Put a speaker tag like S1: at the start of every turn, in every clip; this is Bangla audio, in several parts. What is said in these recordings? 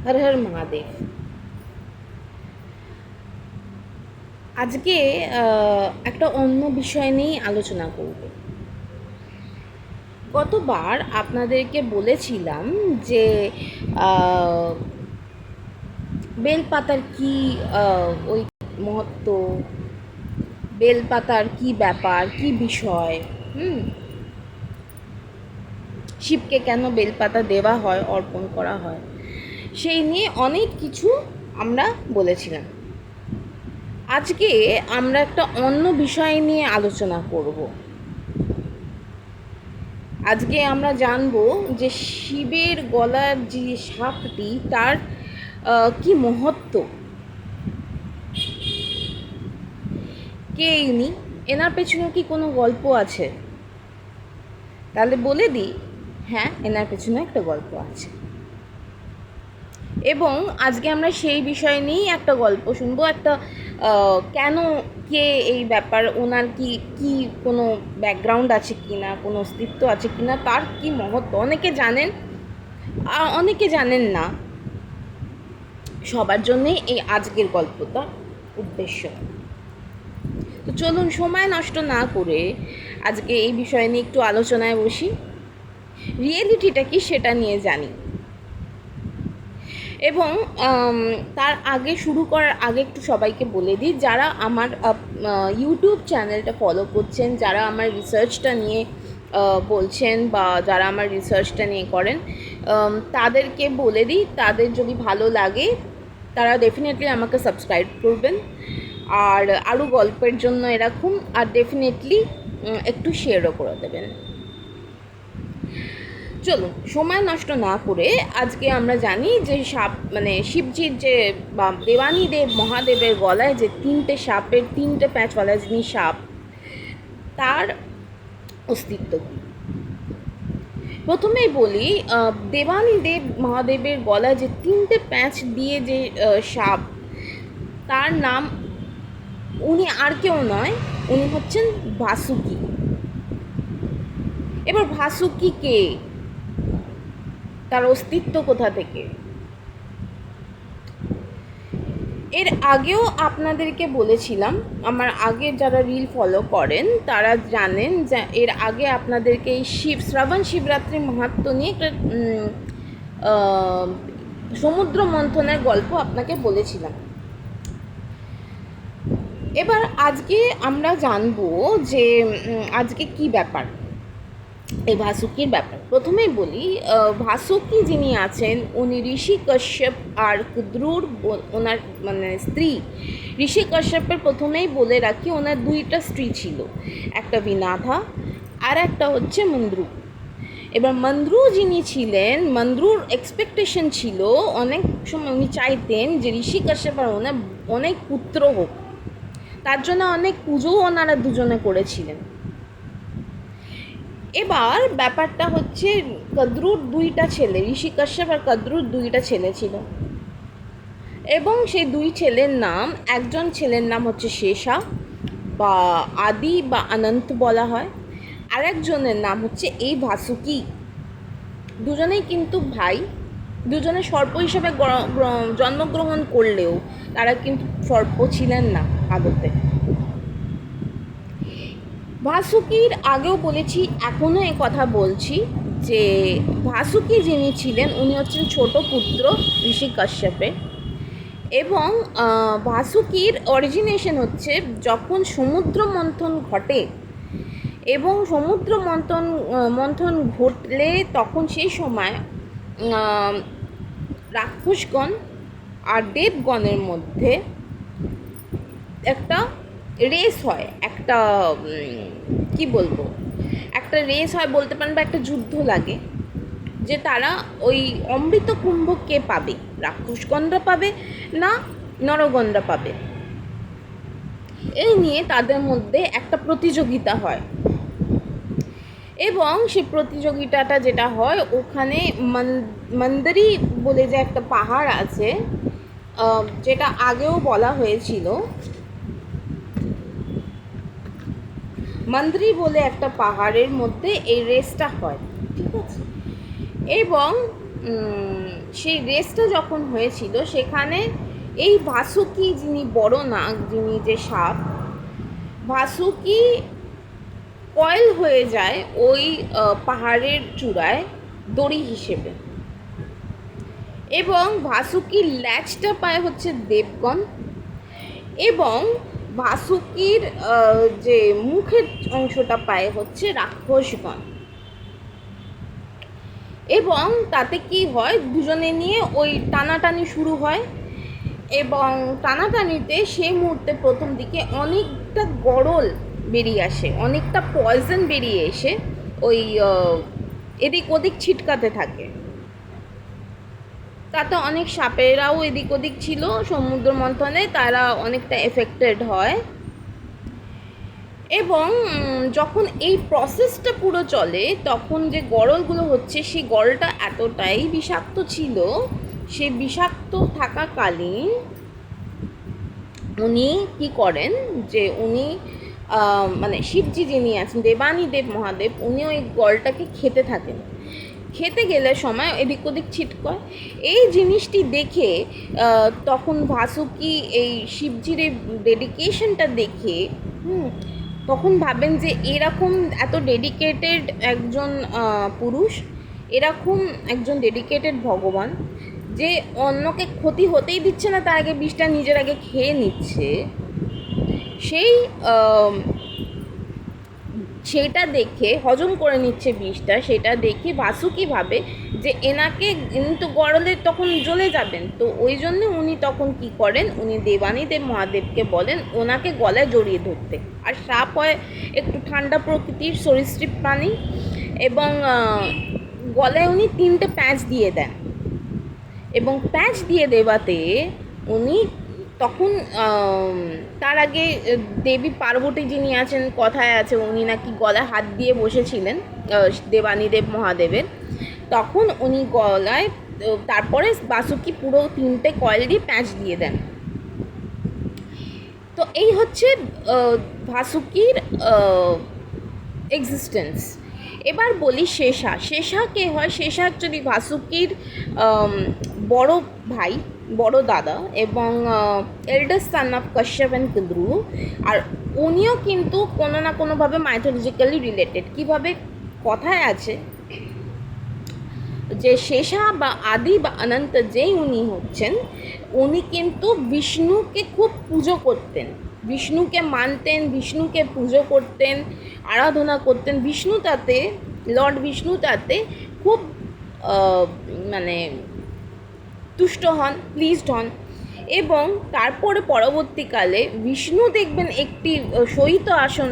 S1: হর হর মহাদেব। আজকে একটা অন্য বিষয় নিয়ে আলোচনা করব। গতবার আপনাদেরকে বলেছিলাম যে বেলপাতার কি ওই মহত্ব, বেলপাতার কি ব্যাপার, কি বিষয়, শিবকে কেন বেলপাতা দেওয়া হয়, অর্পণ করা হয়, সেই নিয়ে অনেক কিছু আমরা বলেছিলাম। আজকে আমরা একটা অন্য বিষয় নিয়ে আলোচনা করব। আজকে আমরা জানব যে শিবের গলার যে সাপটি, তার কি মহত্ব, কে ইনি, এনার পেছনে কি কোনো গল্প আছে? তাহলে বলে দিই, হ্যাঁ, এনার পেছনে একটা গল্প আছে। এবং আজকে আমরা সেই বিষয় নিয়েই একটা গল্প শুনবো। একটা কেন, কে এই ব্যাপার, ওনার কি কি কোনো ব্যাকগ্রাউন্ড আছে কি না, কোনো অস্তিত্ব আছে কি না, তার কি মহত্ব। অনেকে জানেন, অনেকে জানেন না। সবার জন্যেই এই আজকের গল্পটা উদ্দেশ্য। তো চলুন সময় নষ্ট না করে আজকে এই বিষয় নিয়ে একটু আলোচনায় বসি, রিয়েলিটিটা কি সেটা নিয়ে জানি। এবং তার আগে, শুরু করার আগে একটু সবাইকে বলে দিই, যারা আমার ইউটিউব চ্যানেলটা ফলো করছেন, যারা আমার রিসার্চটা নিয়ে বলছেন বা যারা আমার রিসার্চটা নিয়ে করেন, তাদেরকে বলে দিই, তাদের যদি ভালো লাগে তারা ডেফিনেটলি আমাকে সাবস্ক্রাইব করবেন, আর আরও গল্পের জন্য এরকম, আর ডেফিনেটলি একটু শেয়ারও করে দেবেন। চলুন সময় নষ্ট না করে আজকে আমরা জানি যে সাপ, মানে শিবজির যে বা দেবানীদেব মহাদেবের গলায় যে তিনটে সাপের, তিনটে প্যাঁচওয়ালা যিনি সাপ, তার অস্তিত্ব কী। প্রথমেই বলি, দেবানীদেব মহাদেবের গলায় যে তিনটে প্যাঁচ দিয়ে যে সাপ, তার নাম, উনি আর কেউ নয়, উনি হচ্ছেন ভাসুকি। এবার ভাসুকি কে, তার অস্তিত্ব কোথা থেকে? এর আগেও আপনাদেরকে বলেছিলাম, আমার আগে যারা রিল ফলো করেন তারা জানেন যে এর আগে আপনাদেরকে এই শ্রাবণ শিবরাত্রি মাহাত্ম্য নিয়ে একটা সমুদ্র মন্থনের গল্প আপনাকে বলেছিলাম। এবার আজকে আমরা জানবো যে আজকে কি ব্যাপার, এই ভাসুকির ব্যাপার। প্রথমেই বলি, ভাসুকি যিনি আছেন, উনি ঋষি কশ্যপ আর কুদ্রুর ওনার মানে স্ত্রী। ঋষি কশ্যপের প্রথমেই বলে রাখি, ওনার দুইটা স্ত্রী ছিল, একটা বিনাথা আর একটা হচ্ছে মন্দ্রু। এবার মন্দ্রু যিনি ছিলেন, মন্দ্রুর এক্সপেকটেশন ছিল, অনেক সময় উনি চাইতেন যে ঋষি কশ্যপ আর ওনার অনেক পুত্র হোক, তার জন্য অনেক পুজোও ওনারা দুজনে করেছিলেন। এবার ব্যাপারটা হচ্ছে, কদ্রুর দুইটা ছেলে, ঋষি কশ্যপ আর কদ্রুর দুইটা ছেলে ছিল, এবং সেই দুই ছেলের নাম, একজন ছেলের নাম হচ্ছে শেষা বা আদি বা অনন্ত বলা হয়, আর একজনের নাম হচ্ছে এই ভাসুকি। দুজনেই কিন্তু ভাই, দুজনে সর্প হিসেবে জন্মগ্রহণ করলেও তারা কিন্তু সর্প ছিলেন না আদতে। ভাসুকির আগেও বলেছি, এখনও এই কথা বলছি যে ভাসুকি যিনি ছিলেন, উনি হচ্ছেন ছোট পুত্র ঋষি কশ্যপের। এবং ভাসুকির অরিজিনেশন হচ্ছে যখন সমুদ্র মন্থন ঘটে, এবং সমুদ্র মন্থন ঘটলে তখন সেই সময় রাক্ষসগণ আর দেবগণের মধ্যে একটা রেস হয়, একটা কি বলবো, একটা রেস হয় বলতে পারেন, বা একটা যুদ্ধ লাগে যে তারা ওই অমৃত কুম্ভ কে পাবে, রাক্ষসগণরা পাবে না নরগণরা পাবে। এই নিয়ে তাদের মধ্যে একটা প্রতিযোগিতা হয়, এবং সেই প্রতিযোগিতাটা যেটা হয়, ওখানে মন্দরি বলে যে একটা পাহাড় আছে, যেটা আগেও বলা হয়েছিল, মন্দ্রি বলে একটা পাহাড়ের মধ্যে এই রেসটা হয়, ঠিক আছে। এবং সেই রেসটা যখন হয়েছিল সেখানে এই ভাসুকি যিনি বড় নাগ, যিনি যে সাপ, ভাসুকি কয়েল হয়ে যায় ওই পাহাড়ের চূড়ায় দড়ি হিসেবে, এবং ভাসুকির ল্যাচটা পায় হচ্ছে দেবগণ, এবং ভাসুকির যে মুখের অংশটা পায় হচ্ছে রাক্ষসগণ। এবং তাতে কি হয়, দুজনে নিয়ে ওই টানাটানি শুরু হয়, এবং টানাটানিতে সেই মুহূর্তে প্রথম দিকে অনেকটা গরল বেরিয়ে আসে, অনেকটা পয়জন বেরিয়ে এসে ওই এদিক ওদিক ছিটকাতে থাকে। তাতে অনেক সাপেরাও এদিক ওদিক ছিল সমুদ্র মন্থনে, তারা অনেকটা এফেক্টেড হয়। এবং যখন এই প্রসেসটা পুরো চলে তখন যে গরলগুলো হচ্ছে সেই গরলটা এতটাই বিষাক্ত ছিল, সে বিষাক্ত থাকাকালীন উনি কি করেন যে উনি মানে শিবজি যিনি আছেন দেবানীদেব মহাদেব, উনি ওই গলটাকে খেতে থাকেন। খেতে গেলে সময় এদিক ওদিক ছিটকয়। এই জিনিসটি দেখে তখন ভাসুকি এই শিবজির এই ডেডিকেশনটা দেখে তখন ভাবেন যে এরকম এত ডেডিকেটেড একজন পুরুষ, এরকম একজন ডেডিকেটেড ভগবান, যে অন্যকে ক্ষতি হতেই দিচ্ছে না, তার আগে বিষটা নিজের আগে খেয়ে নিচ্ছে, সেই সেটা দেখে হজম করে নিচ্ছে বিষটা, সেটা দেখে ভাসুকি ভাবে যে ইনি তো গরলে তখন জ্বলে যাবেন, তো ওই জন্য উনি তখন কি করেন, উনি দেবানীদেব মহাদেবকে বলেন ওনাকে গলায় জড়িয়ে ধরতে। আর সাপ হয় একটু ঠান্ডা প্রকৃতির সরীসৃপ প্রাণী, এবং গলায় উনি 3টে প্যাঁচ দিয়ে দেন, এবং প্যাঁচ দিয়ে দেওয়াতে উনি তখন তার আগে দেবী পার্বতী যিনি আছেন, কথায় আছে উনি নাকি গলায় হাত দিয়ে বসেছিলেন দেবানীদেব মহাদেবের, তখন উনি গলায় তারপরে বাসুকি পুরো 3টে কয়েল দিয়ে প্যাঁচ দিয়ে দেন। তো এই হচ্ছে ভাসুকির এক্সিস্টেন্স। এবার বলি শেষা। শেষা কে হয়? শেষা অ্যাকচুয়ালি ভাসুকির বড় ভাই, বড় দাদা, এবং elder son of Kashyap and Kadru. আর উনিও কিন্তু কোনো না কোনোভাবে মাইথোলজিক্যালি রিলেটেড। কীভাবে? কথায় আছে যে শেষা বা আদি বা অনন্ত যেই উনি হচ্ছেন, উনি কিন্তু বিষ্ণুকে খুব পুজো করতেন, বিষ্ণুকে মানতেন, বিষ্ণুকে পুজো করতেন, আরাধনা করতেন। বিষ্ণু তাতে, লর্ড বিষ্ণু তাতে খুব মানে তুষ্ট হন, প্লিজড হন। এবং তারপরে পরবর্তীকালে বিষ্ণু দেখবেন একটি শয়িত আসন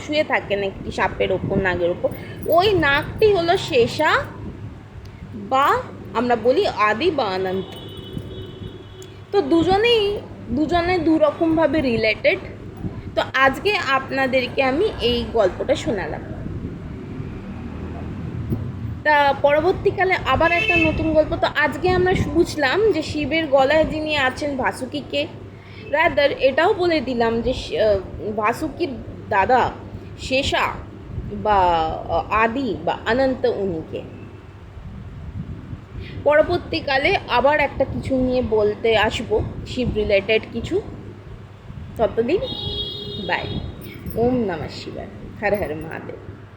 S1: শুয়ে থাকেন একটি সাপের ওপর, নাগের ওপর। ওই নাগটি হলো শেষা, বা আমরা বলি আদি বা অনন্ত। তো দুজনে দুরকমভাবে রিলেটেড। তো আজকে আপনাদেরকে আমি এই গল্পটা শোনালাম। তা পরবর্তীকালে আবার একটা নতুন গল্প। তো আজকে আমরা বুঝলাম যে শিবের গলায় যিনি আছেন ভাসুকিকে, রাদার এটাও বলে দিলাম যে ভাসুকির দাদা শেষা বা আদি বা অনন্ত উনিকে। পরবর্তীকালে আবার একটা কিছু নিয়ে বলতে আসবো, শিব রিলেটেড কিছু। ততদিন বাই। ওম নমঃ শিবায়। হর হর মহাদেব।